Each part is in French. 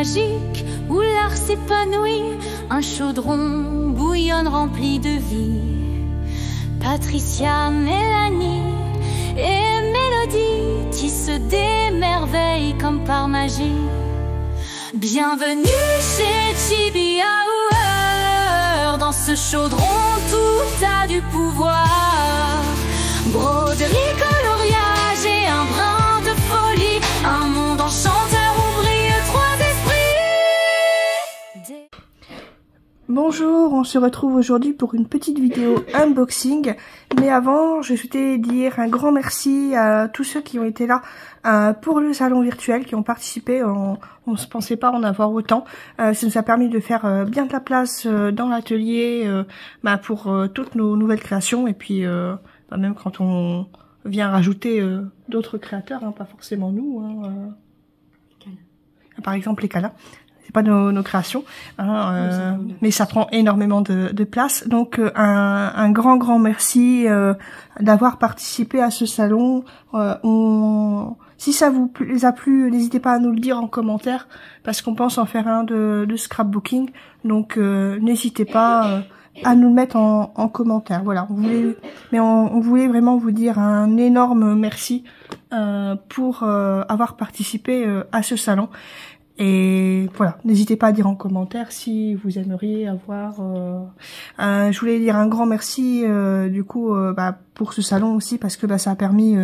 magique où l'art s'épanouit, un chaudron bouillonne rempli de vie. Patricia, Mélanie et Mélodie tissent des merveilles comme par magie. Bienvenue chez Chibi Hour, dans ce chaudron tout a du pouvoir. Broderie, coloriage et un brin de folie, un monde enchanteur où brillent trois esprits. Bonjour, on se retrouve aujourd'hui pour une petite vidéo unboxing. Mais avant, je souhaitais dire un grand merci à tous ceux qui ont été là pour le salon virtuel, qui ont participé. On ne se pensait pas en avoir autant. Ça nous a permis de faire bien de la place dans l'atelier pour toutes nos nouvelles créations. Et puis même quand on vient rajouter d'autres créateurs, pas forcément nous. Par exemple les câlins. C'est pas nos créations, mais ça prend énormément de place. Donc un grand merci d'avoir participé à ce salon. Si ça vous a plu, n'hésitez pas à nous le dire en commentaire, parce qu'on pense en faire un de scrapbooking. Donc n'hésitez pas à nous le mettre en commentaire. Voilà, on voulait vraiment vous dire un énorme merci pour avoir participé à ce salon. Et voilà, n'hésitez pas à dire en commentaire si vous aimeriez avoir... je voulais dire un grand merci pour ce salon aussi, parce que ça a permis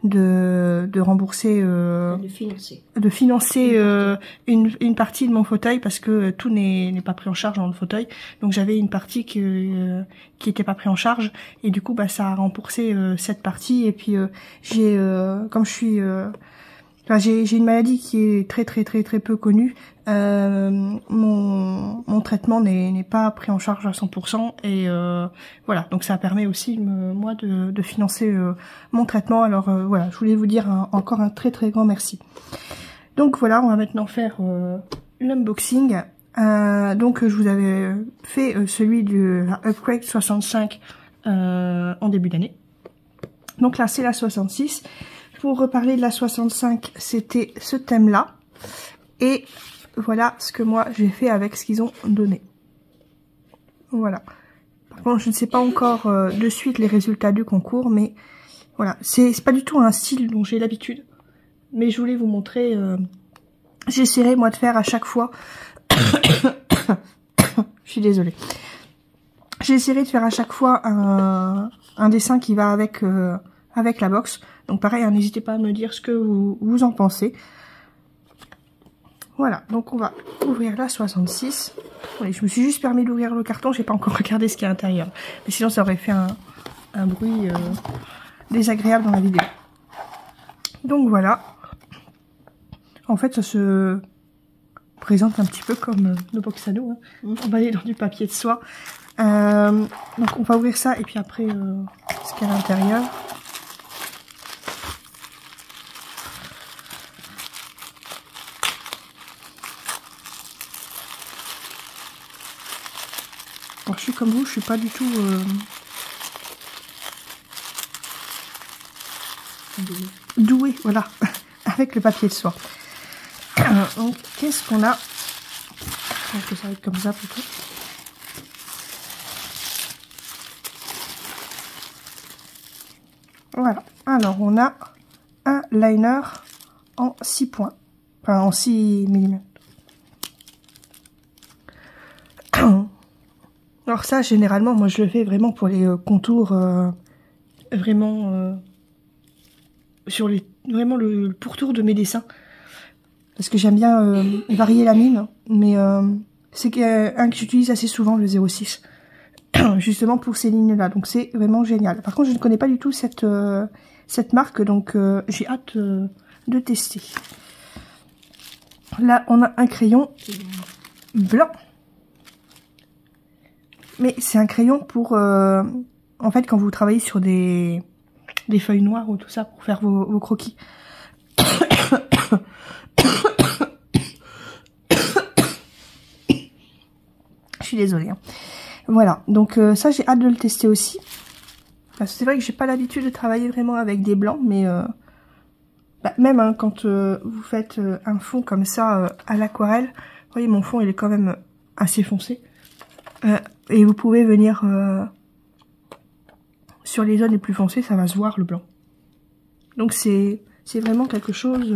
de rembourser... de financer une partie de mon fauteuil, parce que tout n'est pas pris en charge dans le fauteuil. Donc j'avais une partie qui était pas pris en charge, et du coup ça a remboursé cette partie. Et puis comme je suis... j'ai une maladie qui est très peu connue. Mon traitement n'est pas pris en charge à 100%, et voilà, donc ça permet aussi moi de financer mon traitement. Alors voilà, je voulais vous dire encore un très grand merci. Donc voilà, on va maintenant faire l'unboxing. Donc je vous avais fait celui de la Upgrade 65 en début d'année. Donc là c'est la 66. Pour reparler de la 65, c'était ce thème-là. Et voilà ce que moi j'ai fait avec ce qu'ils ont donné. Voilà. Par contre, je ne sais pas encore de suite les résultats du concours, mais voilà. C'est pas du tout un style dont j'ai l'habitude. Mais je voulais vous montrer... J'essaierai moi de faire à chaque fois... Je suis désolée. J'essaierai de faire à chaque fois un dessin qui va avec la box. Donc pareil, n'hésitez pas à me dire ce que vous en pensez. Voilà, donc on va ouvrir la 66. Oui, je me suis juste permis d'ouvrir le carton, j'ai pas encore regardé ce qu'il y a à l'intérieur. Mais sinon ça aurait fait un bruit désagréable dans la vidéo. Donc voilà. En fait, ça se présente un petit peu comme nos box à nous, emballé dans du papier de soie. Donc on va ouvrir ça, et puis après ce qu'il y a à l'intérieur. Alors, je suis comme vous, je suis pas du tout douée, voilà, avec le papier de soie. Donc, qu'est-ce qu'on a? Je pense que ça va être comme ça plutôt. Voilà. Alors, on a un liner en 6 points, enfin en 6 mm. Alors ça, généralement, moi je le fais vraiment pour les contours, sur vraiment le pourtour de mes dessins. Parce que j'aime bien varier la mine, mais c'est un que j'utilise assez souvent, le 06, justement pour ces lignes-là. Donc c'est vraiment génial. Par contre, je ne connais pas du tout cette marque, donc j'ai hâte de tester. Là, on a un crayon blanc. Mais c'est un crayon pour, en fait, quand vous travaillez sur des feuilles noires ou tout ça, pour faire vos croquis. Je suis désolée. Voilà, donc ça, j'ai hâte de le tester aussi. C'est vrai que j'ai pas l'habitude de travailler vraiment avec des blancs, mais même hein, quand vous faites un fond comme ça à l'aquarelle, vous voyez mon fond il est quand même assez foncé. Et vous pouvez venir sur les zones les plus foncées, ça va se voir le blanc. Donc c'est vraiment quelque chose,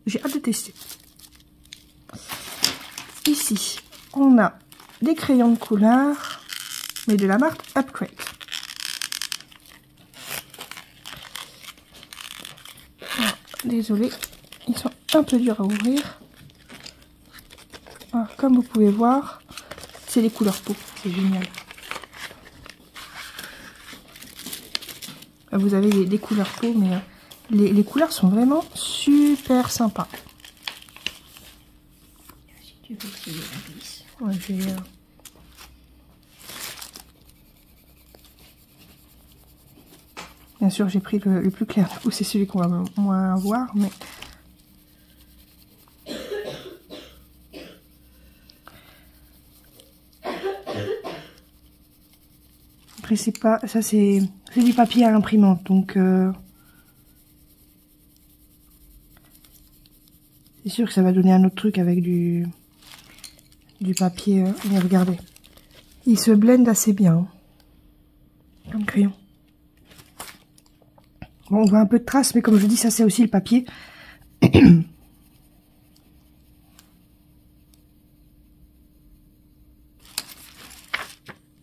j'ai hâte de tester. Ici, on a des crayons de couleur, mais de la marque Upgrade. Alors, désolée, ils sont un peu durs à ouvrir. Alors, comme vous pouvez voir, c'est les couleurs peau, c'est génial. Vous avez des couleurs peau, mais les couleurs sont vraiment super sympas. Si tu veux essayer la glisse. Ouais, bien sûr, j'ai pris le plus clair, du coup c'est celui qu'on va moins voir, mais... Après c'est pas... ça c'est du papier à imprimante, donc... c'est sûr que ça va donner un autre truc avec du papier. Mais regardez, il se blende assez bien, hein, comme crayon. Bon, on voit un peu de traces, mais comme je dis, ça c'est aussi le papier.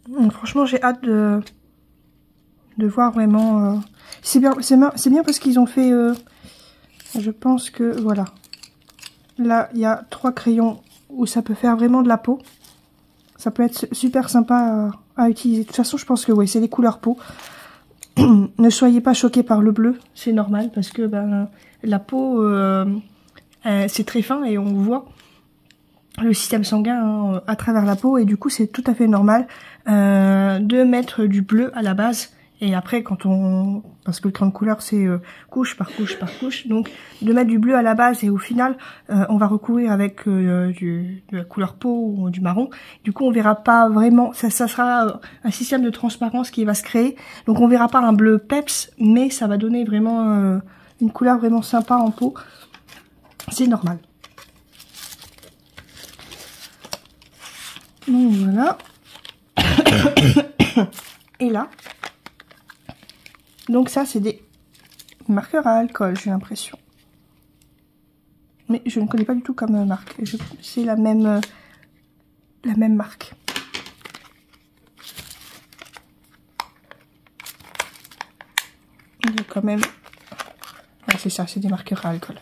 Donc, franchement, j'ai hâte de voir vraiment. C'est bien parce qu'ils ont fait. Je pense que voilà. Là, il y a 3 crayons où ça peut faire vraiment de la peau. Ça peut être super sympa à utiliser. De toute façon, je pense que oui, c'est des couleurs peau. Ne soyez pas choqués par le bleu, c'est normal parce que la peau, c'est très fin et on voit le système sanguin à travers la peau et du coup, c'est tout à fait normal de mettre du bleu à la base. Et après, parce que le crayon de couleur, c'est couche par couche par couche, donc de mettre du bleu à la base et au final, on va recouvrir avec de la couleur peau ou du marron. Du coup, on verra pas vraiment, ça sera un système de transparence qui va se créer. Donc, on verra pas un bleu peps, mais ça va donner vraiment une couleur vraiment sympa en peau. C'est normal. Donc, voilà. Et là... Donc ça, c'est des marqueurs à alcool, j'ai l'impression. Mais je ne connais pas du tout comme marque. C'est la même marque. Il y a quand même... Ouais, c'est ça, c'est des marqueurs à alcool.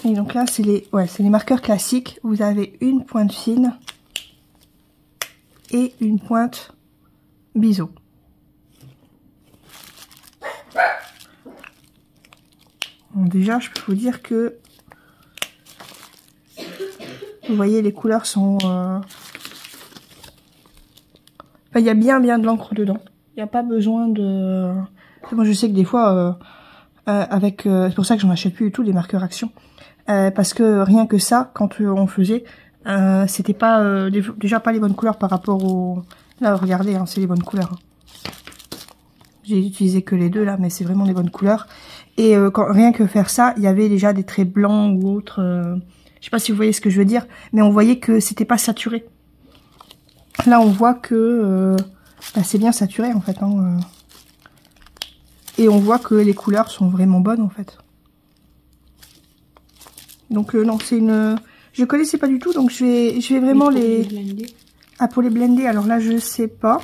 Et donc là, c'est les marqueurs classiques. Vous avez une pointe fine et une pointe biseau. Bon, déjà, je peux vous dire que vous voyez, les couleurs sont... Enfin, il y a bien de l'encre dedans. Il n'y a pas besoin de... Moi, je sais que des fois, c'est pour ça que j'en achète plus du tout les marqueurs Action. Parce que rien que ça, quand on faisait, c'était pas déjà pas les bonnes couleurs par rapport au... Là, regardez, hein, c'est les bonnes couleurs. J'ai utilisé que les deux là, mais c'est vraiment les bonnes couleurs. Et rien que faire ça, il y avait déjà des traits blancs ou autres. Je sais pas si vous voyez ce que je veux dire, mais on voyait que c'était pas saturé. Là, on voit que c'est bien saturé en fait. Hein, et on voit que les couleurs sont vraiment bonnes en fait. Donc non, c'est une... Je connaissais pas du tout, donc je vais vraiment les... blender. Ah, pour les blender, alors là, je sais pas.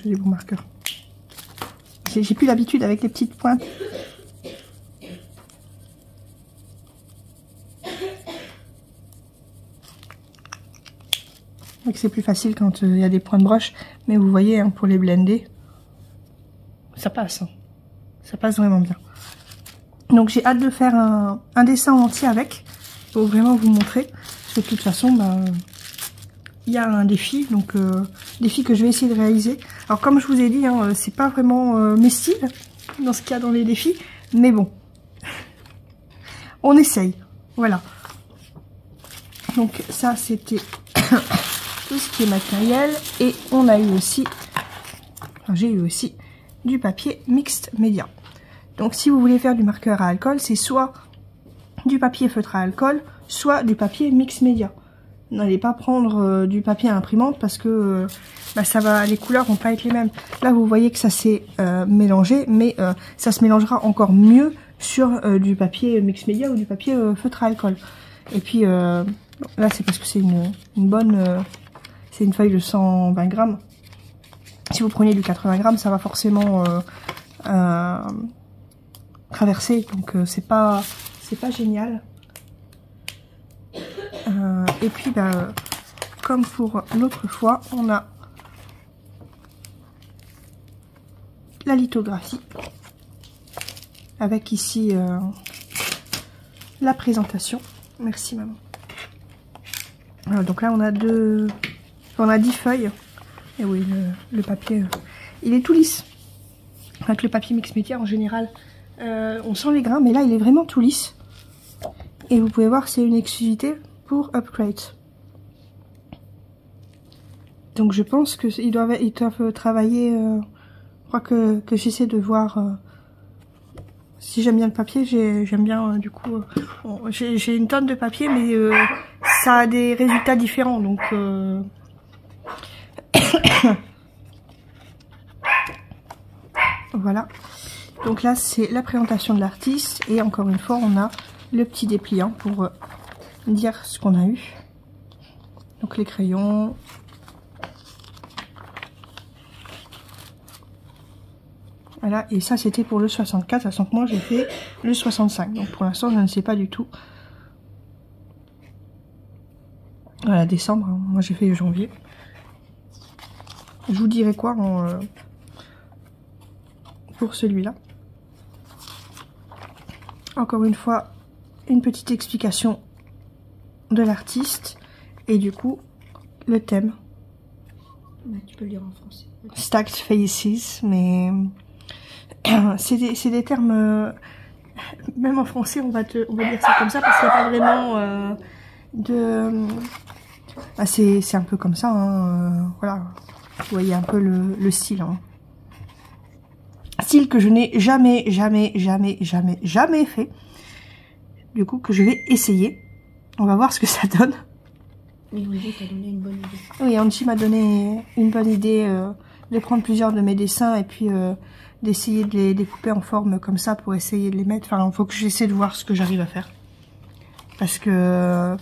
C'est des bons marqueurs. J'ai plus l'habitude avec les petites pointes. Donc c'est plus facile quand il y a des points de broche. Mais vous voyez, hein, pour les blender, ça passe. Hein. Ça passe vraiment bien. Donc j'ai hâte de faire un dessin entier avec. Pour vraiment vous montrer. Parce que de toute façon, il y a un défi, donc défi que je vais essayer de réaliser. Alors comme je vous ai dit, hein, c'est pas vraiment mes styles dans ce qu'il y a dans les défis, mais bon, on essaye, voilà. Donc ça c'était tout ce qui est matériel, et on a eu aussi, enfin, j'ai eu aussi du papier mixte média. Donc si vous voulez faire du marqueur à alcool, c'est soit du papier feutre à alcool, soit du papier mixte média. N'allez pas prendre du papier à imprimante parce que ça va, les couleurs vont pas être les mêmes. Là vous voyez que ça s'est mélangé, mais ça se mélangera encore mieux sur du papier mix média ou du papier feutre à alcool. Et puis là c'est parce que c'est une bonne, c'est une feuille de 120 grammes. Si vous prenez du 80 grammes, ça va forcément traverser, donc c'est pas génial. Et puis comme pour l'autre fois, on a la lithographie avec ici la présentation. Merci maman. Alors, donc là on a 10 feuilles. Et oui, le papier il est tout lisse. Avec le papier mix média en général on sent les grains, mais là il est vraiment tout lisse. Et vous pouvez voir, c'est une exclusivité pour Upgrade. Donc je pense qu'ils doivent travailler. Je crois que j'essaie de voir si j'aime bien le papier. J'aime bien du coup. J'ai une tonne de papier, mais ça a des résultats différents. Donc voilà. Donc là c'est la présentation de l'artiste, et encore une fois on a le petit dépliant pour dire ce qu'on a eu. Donc les crayons, voilà, et ça c'était pour le 64, sachant que moi j'ai fait le 65, donc pour l'instant je ne sais pas du tout. Voilà, décembre, hein. Moi j'ai fait janvier. Je vous dirai quoi pour celui-là. Encore une fois, une petite explication de l'artiste, et du coup le thème. Tu peux le lire en français. Stacked Faces, mais c'est des termes, même en français on va dire ça comme ça, parce qu'il n'y a pas vraiment c'est un peu comme ça, hein, voilà. Vous voyez un peu le style, hein. Style que je n'ai jamais fait. Du coup, que je vais essayer. On va voir ce que ça donne. Mais Angie t'a donné une bonne idée. Oui, Angie m'a donné une bonne idée de prendre plusieurs de mes dessins et puis d'essayer de les découper en forme comme ça pour essayer de les mettre. Enfin, il faut que j'essaie de voir ce que j'arrive à faire. Parce que...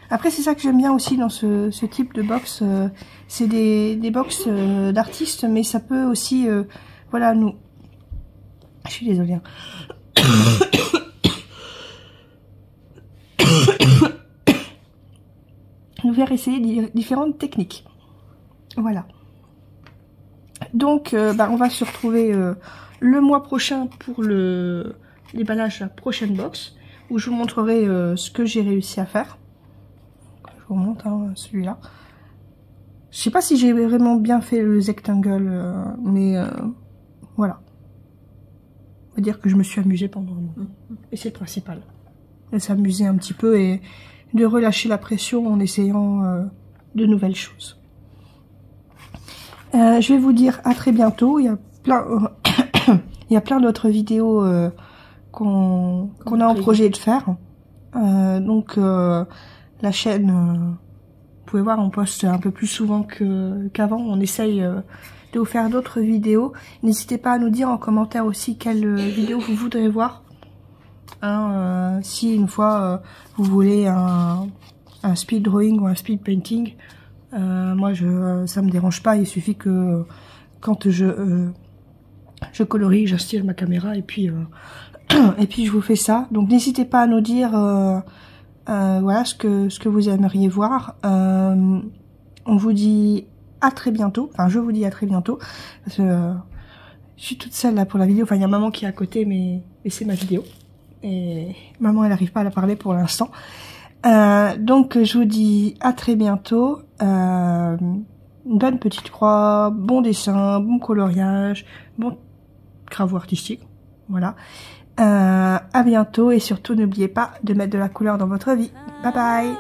Après, c'est ça que j'aime bien aussi dans ce type de box. C'est des box d'artistes, mais ça peut aussi... voilà, nous... Je suis désolée. Hein. Nous faire essayer différentes techniques. Voilà. Donc, on va se retrouver le mois prochain pour le déballage de la prochaine box, où je vous montrerai ce que j'ai réussi à faire. Je vous montre celui-là. Je sais pas si j'ai vraiment bien fait le Zectangle, mais voilà. On va dire que je me suis amusée pendant un moment. Et c'est le principal. De s'amuser un petit peu et de relâcher la pression en essayant de nouvelles choses. Je vais vous dire à très bientôt. Il y a plein d'autres vidéos qu'on a en projet de faire. Donc la chaîne, vous pouvez voir, on poste un peu plus souvent qu'avant. On essaye de vous faire d'autres vidéos. N'hésitez pas à nous dire en commentaire aussi quelle vidéo vous voudrez voir. Si une fois vous voulez un speed drawing ou un speed painting, moi ça me dérange pas. Il suffit que quand je colorie, j'installe ma caméra et puis je vous fais ça. Donc n'hésitez pas à nous dire voilà ce que vous aimeriez voir. On vous dit à très bientôt. Enfin, je vous dis à très bientôt parce que je suis toute seule là pour la vidéo. Enfin, il y a maman qui est à côté, mais c'est ma vidéo. Et maman, elle n'arrive pas à la parler pour l'instant. Donc, je vous dis à très bientôt. une bonne petite croix, bon dessin, bon coloriage, bon travaux artistiques. Voilà. À bientôt et surtout n'oubliez pas de mettre de la couleur dans votre vie. Bye bye.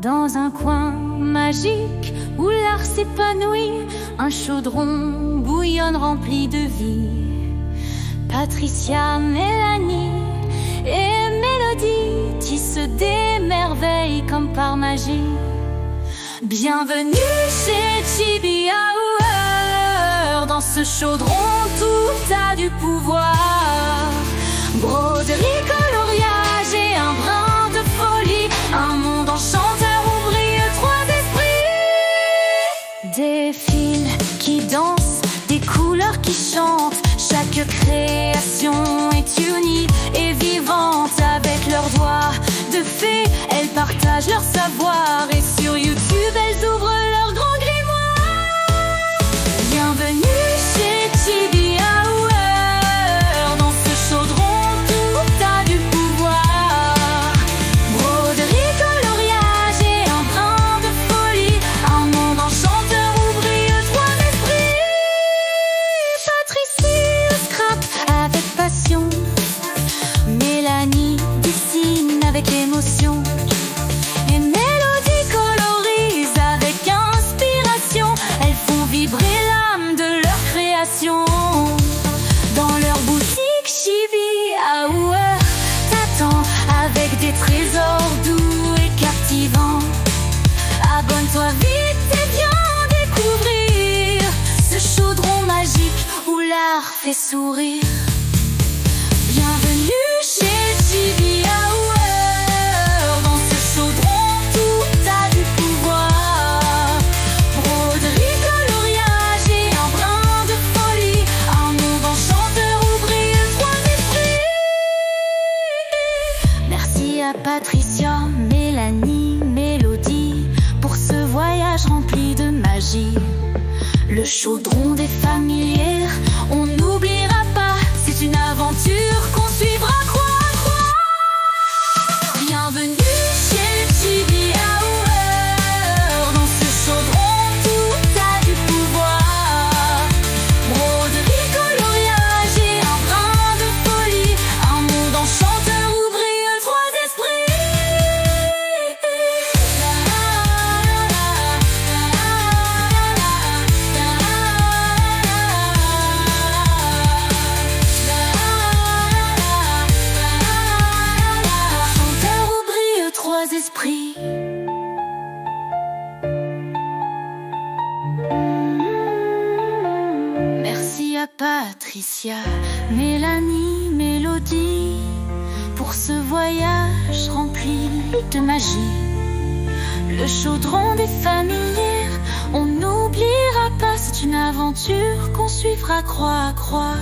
Dans un coin magique où l'art s'épanouit, un chaudron bouillonne rempli de vie. Patricia, Mélanie et Mélodie tissent des merveilles comme par magie. Bienvenue chez Chibi Hour. Dans ce chaudron tout a du pouvoir. Broderie, coloriage et un brin de folie. Un monde enchanteur où brillent trois esprits. Des fils qui dansent, des couleurs qui chantent. Chaque création est unie et vivante. Avec leurs doigts de fée, elles partagent leur savoir. Et sur YouTube, elles ouvrent leur grand grimoire. Bienvenue chez Chibi Hour. Dans ce chaudron, tout a du pouvoir. Broderie, coloriage et un brin de folie. Un monde enchanteur où brillent trois esprits. Patricia scrape avec passion. Mélanie dessine avec émotion. Et Mélodie colorise avec inspiration. Elles font vibrer l'âme de leur création. Dans leur boutique Chibi Hour t'attend avec des trésors doux et captivants. Abonne-toi vite et viens découvrir ce chaudron magique où l'art fait sourire. Bienvenue chez Chibi Hour. Dans ce chaudron, tout a du pouvoir. Broderie, coloriage et un brin de folie. Un monde enchanteur où brillent trois esprits. Merci à Patricia, Mélanie, Mélodie pour ce voyage rempli de magie. Le chaudron des familières, on n'oubliera pas. C'est une aventure qu'on suivra croix à croix. Bienvenue chez Chibi Hour. Dans ce chaudron, tout a du pouvoir. Broderie, coloriage et un brin de folie. Un monde enchanteur où brillent trois esprits. Enchanteur où brillent trois esprits. Merci à Patricia, Mélanie, Mélodie pour ce voyage rempli de magie. Le chaudron des familières, on n'oubliera pas. C'est une aventure qu'on suivra croix à croix.